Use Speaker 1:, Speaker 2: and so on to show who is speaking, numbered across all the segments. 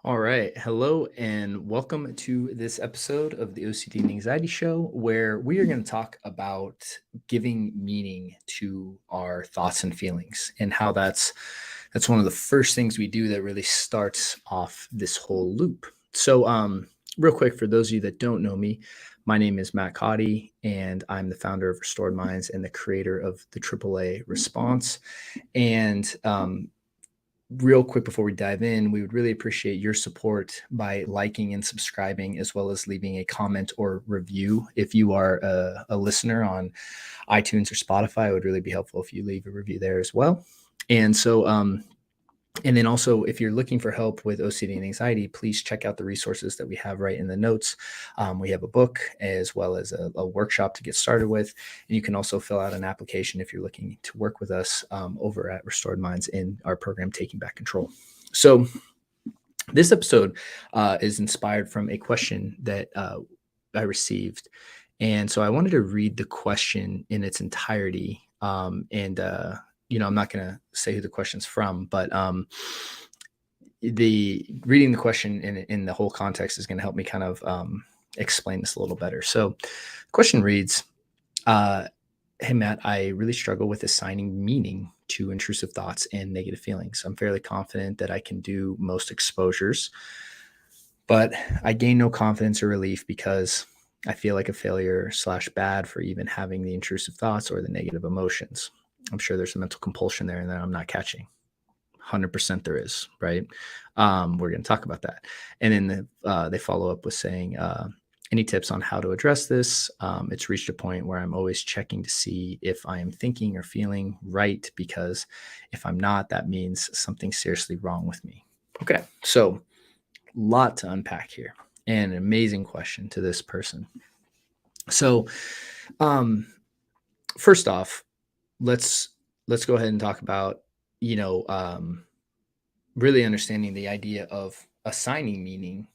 Speaker 1: All right. Hello and welcome to this episode of the OCD and Anxiety Show, where we are going to talk about giving meaning to our thoughts and feelings and how that's one of the first things we do that really starts off this whole loop. Real quick, for those of you that don't know me, my name is Matt Cotty, and I'm the founder of Restored Minds and the creator of the AAA Response. And real quick before we dive in, we would really appreciate your support by liking and subscribing, as well as leaving a comment or review. If you are a listener on iTunes or Spotify, it would really be helpful if you leave a review there as well. And so, and then also, if you're looking for help with OCD and anxiety, please check out the resources that we have right in the notes. We have a book as well as a workshop to get started with. And you can also fill out an application if you're looking to work with us over at Restored Minds in our program, Taking Back Control. So this episode is inspired from a question that I received. And so I wanted to read the question in its entirety. I'm not going to say who the question's from, but the reading the question in the whole context is going to help me kind of explain this a little better. So the question reads, hey, Matt, I really struggle with assigning meaning to intrusive thoughts and negative feelings. I'm fairly confident that I can do most exposures, but I gain no confidence or relief because I feel like a failure / bad for even having the intrusive thoughts or the negative emotions. I'm sure there's a mental compulsion there and that I'm not catching. 100% there is, right? We're going to talk about that. And then they follow up with saying, any tips on how to address this? It's reached a point where I'm always checking to see if I am thinking or feeling right, because if I'm not, that means something's seriously wrong with me. Okay, so a lot to unpack here, and an amazing question to this person. So, first off, let's go ahead and talk about really understanding the idea of assigning meaning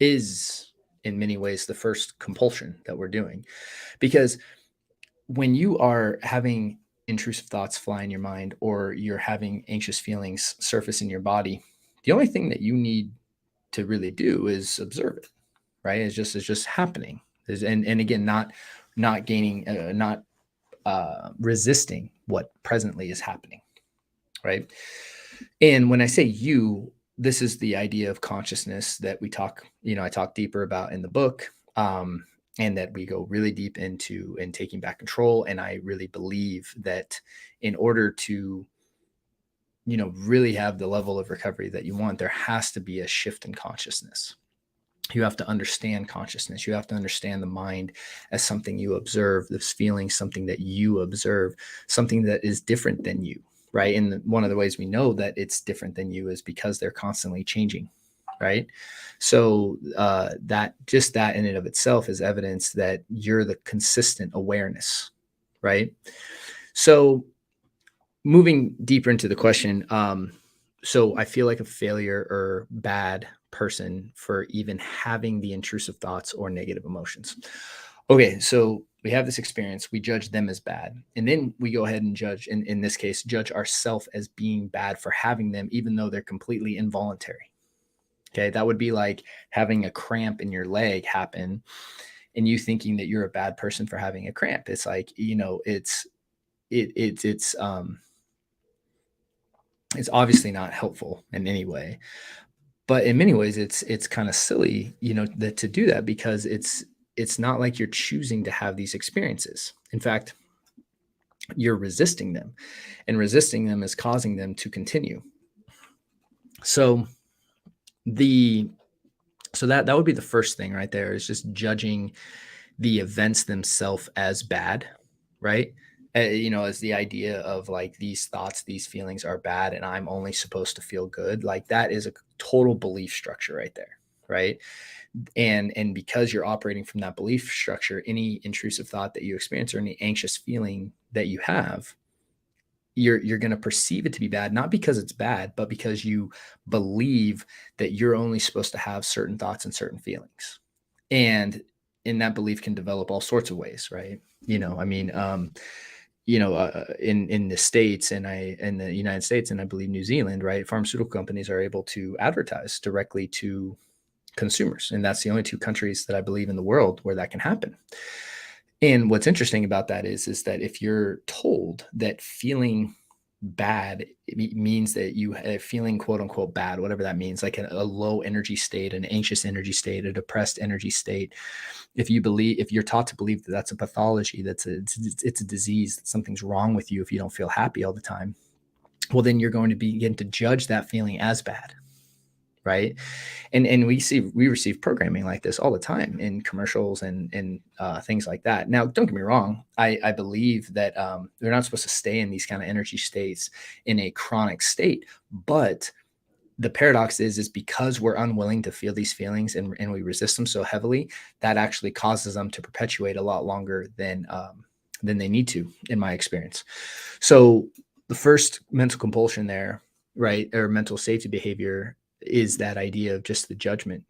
Speaker 1: is in many ways the first compulsion that we're doing, because when you are having intrusive thoughts fly in your mind or you're having anxious feelings surface in your body, the only thing that you need to really do is observe it, right? It's just happening. And again, not gaining, not resisting what presently is happening, right? And when I say you, this is the idea of consciousness that I talk deeper about in the book, and that we go really deep into in Taking Back Control. And I really believe that in order to, really have the level of recovery that you want, there has to be a shift in consciousness. You have to understand consciousness. You have to understand the mind as something you observe, this feeling, something that you observe, something that is different than you, right? And one of the ways we know that it's different than you is because they're constantly changing, right? So that in and of itself is evidence that you're the consistent awareness, right? So moving deeper into the question, so I feel like a failure or bad person for even having the intrusive thoughts or negative emotions. Okay, so we have this experience, we judge them as bad, and then we go ahead and judge, in this case, judge ourselves as being bad for having them, even though they're completely involuntary. Okay, that would be like having a cramp in your leg happen and you thinking that you're a bad person for having a cramp. It's like, it's obviously not helpful in any way, but in many ways it's kind of silly, that to do that, because it's not like you're choosing to have these experiences. In fact, you're resisting them, and resisting them is causing them to continue. So the that would be the first thing right there, is just judging the events themselves as bad, right? As the idea of like, these thoughts, these feelings are bad and I'm only supposed to feel good. Like, that is a total belief structure right there, right? And because you're operating from that belief structure, any intrusive thought that you experience or any anxious feeling that you have, you're going to perceive it to be bad, not because it's bad, but because you believe that you're only supposed to have certain thoughts and certain feelings. And in that belief can develop all sorts of ways, right? in the States in the United States, and I believe New Zealand, right? Pharmaceutical companies are able to advertise directly to consumers. And that's the only two countries that I believe in the world where that can happen. And what's interesting about that is that if you're told that feeling bad means that you are feeling quote unquote bad, whatever that means, like a low energy state, an anxious energy state, a depressed energy state. If you're taught to believe that that's a pathology, it's a disease, that something's wrong with you if you don't feel happy all the time, well, then you're going to begin to judge that feeling as bad, right? And we receive programming like this all the time in commercials and things like that. Now, don't get me wrong, I believe that they're not supposed to stay in these kind of energy states in a chronic state, but the paradox is because we're unwilling to feel these feelings and we resist them so heavily, that actually causes them to perpetuate a lot longer than they need to, in my experience. So the first mental compulsion there, right, or mental safety behavior, is that idea of just the judgment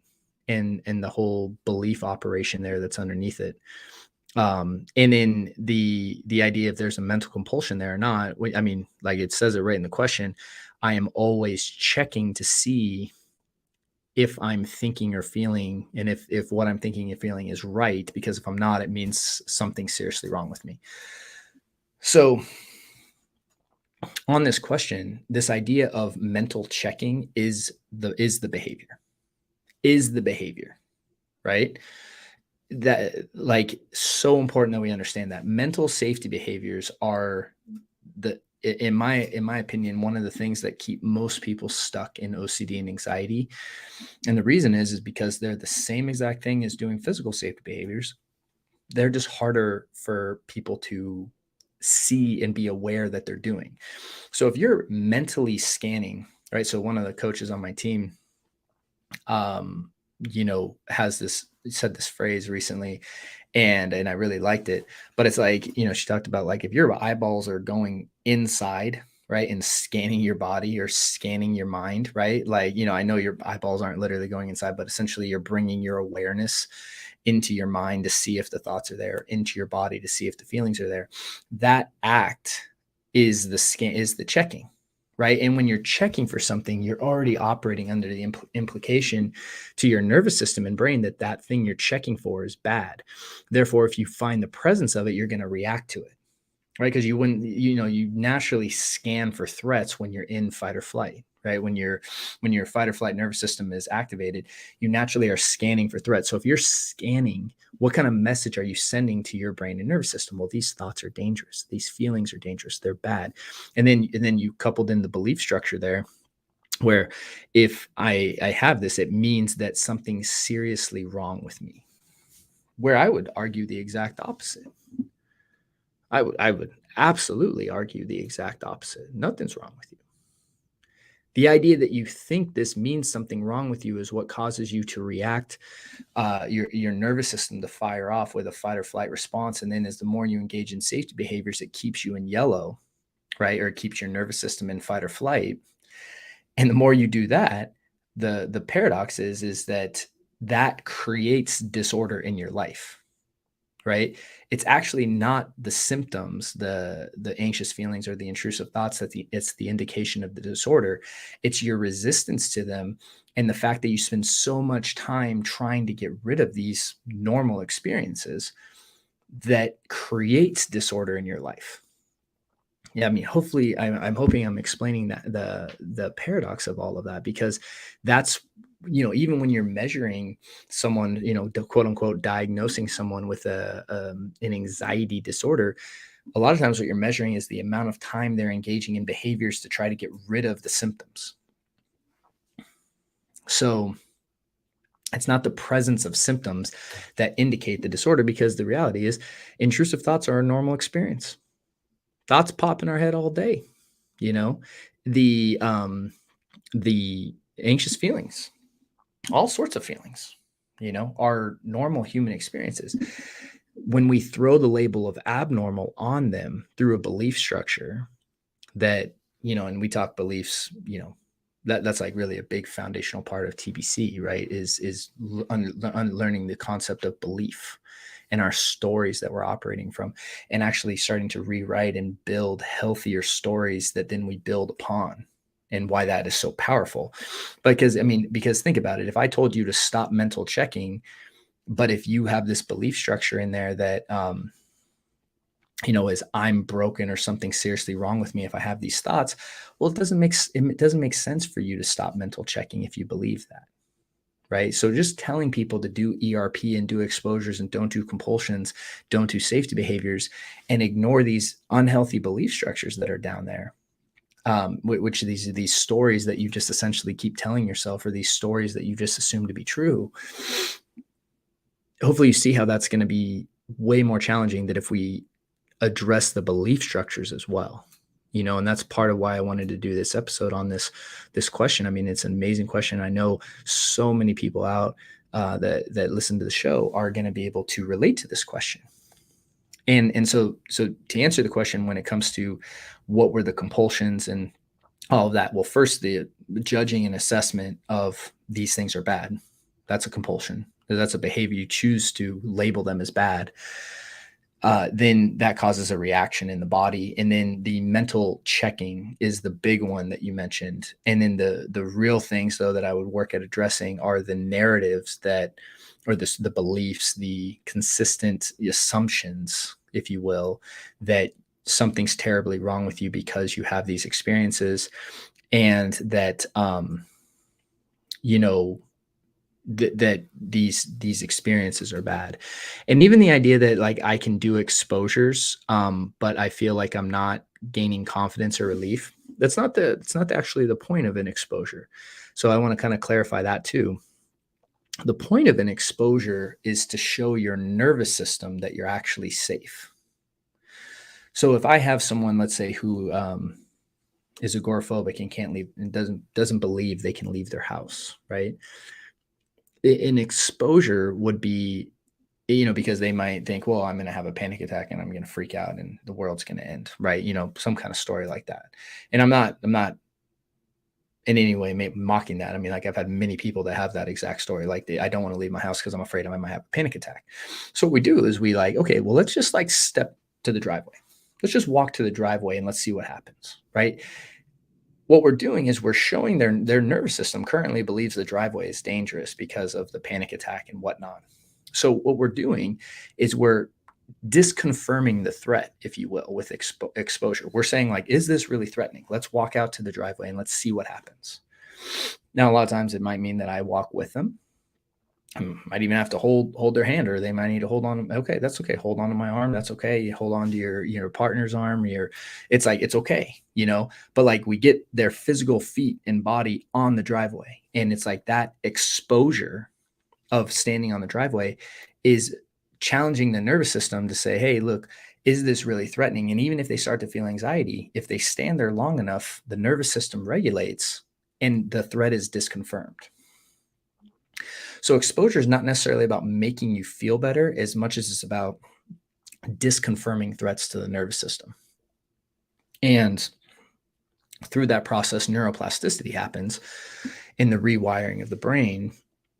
Speaker 1: and the whole belief operation there that's underneath it. And in the idea if there's a mental compulsion there or not, I mean, like it says it right in the question, I am always checking to see if I'm thinking or feeling, and if what I'm thinking and feeling is right, because if I'm not, it means something's seriously wrong with me. So on this question, this idea of mental checking is the behavior, right? That, like, so important that we understand that mental safety behaviors are in my opinion, one of the things that keep most people stuck in OCD and anxiety. And the reason is because they're the same exact thing as doing physical safety behaviors. They're just harder for people to see and be aware that they're doing. So if you're mentally scanning, right? So one of the coaches on my team, um, has this said this phrase recently, and I really liked it. But it's like, she talked about, like, if your eyeballs are going inside, right, and scanning your body or scanning your mind, right? Like, I know your eyeballs aren't literally going inside, but essentially you're bringing your awareness into your mind to see if the thoughts are there, into your body to see if the feelings are there. That act is the checking, right? And when you're checking for something, you're already operating under the implication to your nervous system and brain that that thing you're checking for is bad. Therefore, if you find the presence of it, you're going to react to it, right? Because you wouldn't, you naturally scan for threats when you're in fight or flight, right? When your fight or flight nervous system is activated, you naturally are scanning for threats. So if you're scanning, what kind of message are you sending to your brain and nervous system? Well, these thoughts are dangerous. These feelings are dangerous. They're bad. And then you coupled in the belief structure there, where if I have this, it means that something's seriously wrong with me. Where I would argue the exact opposite. I would absolutely argue the exact opposite. Nothing's wrong with you. The idea that you think this means something wrong with you is what causes you to react, your nervous system to fire off with a fight or flight response. And then as the more you engage in safety behaviors, it keeps you in yellow, right? Or it keeps your nervous system in fight or flight. And the more you do that, the paradox is that creates disorder in your life, right? It's actually not the symptoms, the anxious feelings or the intrusive thoughts it's the indication of the disorder. It's your resistance to them, and the fact that you spend so much time trying to get rid of these normal experiences that creates disorder in your life. Yeah, I mean, hopefully, I'm hoping I'm explaining that the paradox of all of that, because that's, even when you're measuring someone, quote unquote, diagnosing someone with an anxiety disorder, a lot of times what you're measuring is the amount of time they're engaging in behaviors to try to get rid of the symptoms. So it's not the presence of symptoms that indicate the disorder, because the reality is intrusive thoughts are a normal experience. Thoughts pop in our head all day, you know, the the anxious feelings, all sorts of feelings, are normal human experiences. When we throw the label of abnormal on them through a belief structure that, and we talk beliefs, that's like really a big foundational part of TBC, right? Is unlearning the concept of belief and our stories that we're operating from, and actually starting to rewrite and build healthier stories that then we build upon, and why that is so powerful. Because I mean, because think about it, if I told you to stop mental checking, but if you have this belief structure in there that is I'm broken or something seriously wrong with me if I have these thoughts, well, it doesn't make sense for you to stop mental checking if you believe that. Right. So just telling people to do ERP and do exposures and don't do compulsions, don't do safety behaviors, and ignore these unhealthy belief structures that are down there, which these stories that you just essentially keep telling yourself, or these stories that you just assume to be true. Hopefully you see how that's going to be way more challenging than if we address the belief structures as well. And that's part of why I wanted to do this episode on this question. I mean, it's an amazing question. I know so many people out that listen to the show are going to be able to relate to this question. And so to answer the question, when it comes to what were the compulsions and all of that, well, first, the judging and assessment of these things are bad. That's a compulsion. That's a behavior. You choose to label them as bad. Then that causes a reaction in the body. And then the mental checking is the big one that you mentioned. And then the real things, though, that I would work at addressing are the narratives or the beliefs, the consistent assumptions, if you will, that something's terribly wrong with you because you have these experiences, and that, that these experiences are bad. And even the idea that, like, I can do exposures, but I feel like I'm not gaining confidence or relief. It's not actually the point of an exposure. So I want to kind of clarify that too. The point of an exposure is to show your nervous system that you're actually safe. So if I have someone, let's say, who is agoraphobic and can't leave, and doesn't believe they can leave their house, right? An exposure would be, because they might think, well, I'm going to have a panic attack and I'm going to freak out and the world's going to end, right? Some kind of story like that. And I'm not in any way mocking that. I mean, like, I've had many people that have that exact story. Like, I don't want to leave my house because I'm afraid I might have a panic attack. So what we do is we okay, well, let's just step to the driveway. Let's just walk to the driveway and let's see what happens, right? What we're doing is we're showing their nervous system currently believes the driveway is dangerous because of the panic attack and whatnot. So what we're doing is we're disconfirming the threat, if you will, with exposure. We're saying, like, is this really threatening? Let's walk out to the driveway and let's see what happens. Now, a lot of times it might mean that I walk with them. I might even have to hold their hand, or they might need to hold on. Okay, that's okay. Hold on to my arm. That's okay. You hold on to your partner's arm. It's okay, But, like, we get their physical feet and body on the driveway, and it's like that exposure of standing on the driveway is challenging the nervous system to say, hey, look, is this really threatening? And even if they start to feel anxiety, if they stand there long enough, the nervous system regulates and the threat is disconfirmed. So exposure is not necessarily about making you feel better as much as it's about disconfirming threats to the nervous system. And through that process, neuroplasticity happens in the rewiring of the brain.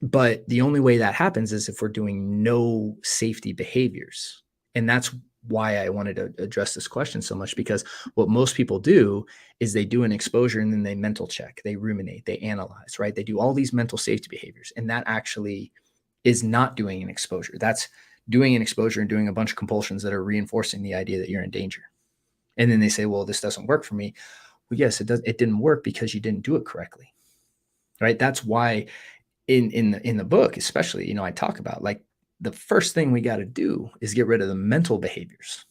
Speaker 1: But the only way that happens is if we're doing no safety behaviors. And that's why I wanted to address this question so much, because what most people do is they do an exposure and then they mental check, they ruminate, they analyze, right? They do all these mental safety behaviors. And that actually is not doing an exposure. That's doing an exposure and doing a bunch of compulsions that are reinforcing the idea that you're in danger. And then they say, well, this doesn't work for me. Well, yes, it does. It didn't work because you didn't do it correctly, right? That's why in the book, especially, I talk about, like, the first thing we got to do is get rid of the mental behaviors.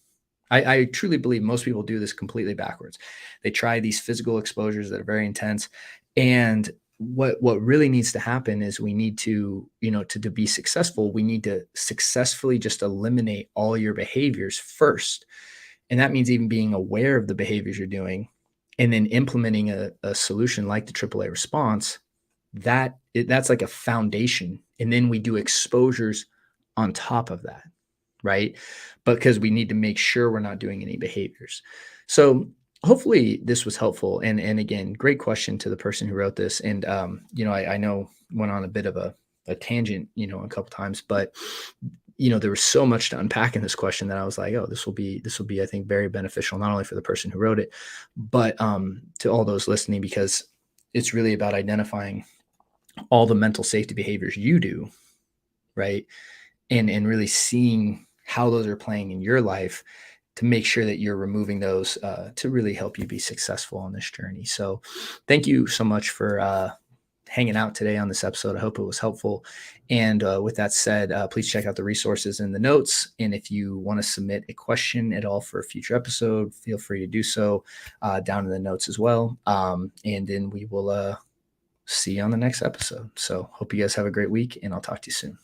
Speaker 1: I truly believe most people do this completely backwards. They try these physical exposures that are very intense. And what really needs to happen is we need to, to be successful, we need to successfully just eliminate all your behaviors first. And that means even being aware of the behaviors you're doing and then implementing a solution like the AAA response. That's like a foundation. And then we do exposures on top of that, right? Because we need to make sure we're not doing any behaviors. So hopefully this was helpful. And again, great question to the person who wrote this. And, I know went on a bit of a tangent, a couple times, but there was so much to unpack in this question that I was like, oh, this will be, I think, very beneficial, not only for the person who wrote it, but to all those listening, because it's really about identifying all the mental safety behaviors you do, right? And really seeing how those are playing in your life to make sure that you're removing those to really help you be successful on this journey. So thank you so much for hanging out today on this episode. I hope it was helpful. And with that said, please check out the resources in the notes. And if you want to submit a question at all for a future episode, feel free to do so down in the notes as well. And then we will see you on the next episode. So hope you guys have a great week, and I'll talk to you soon.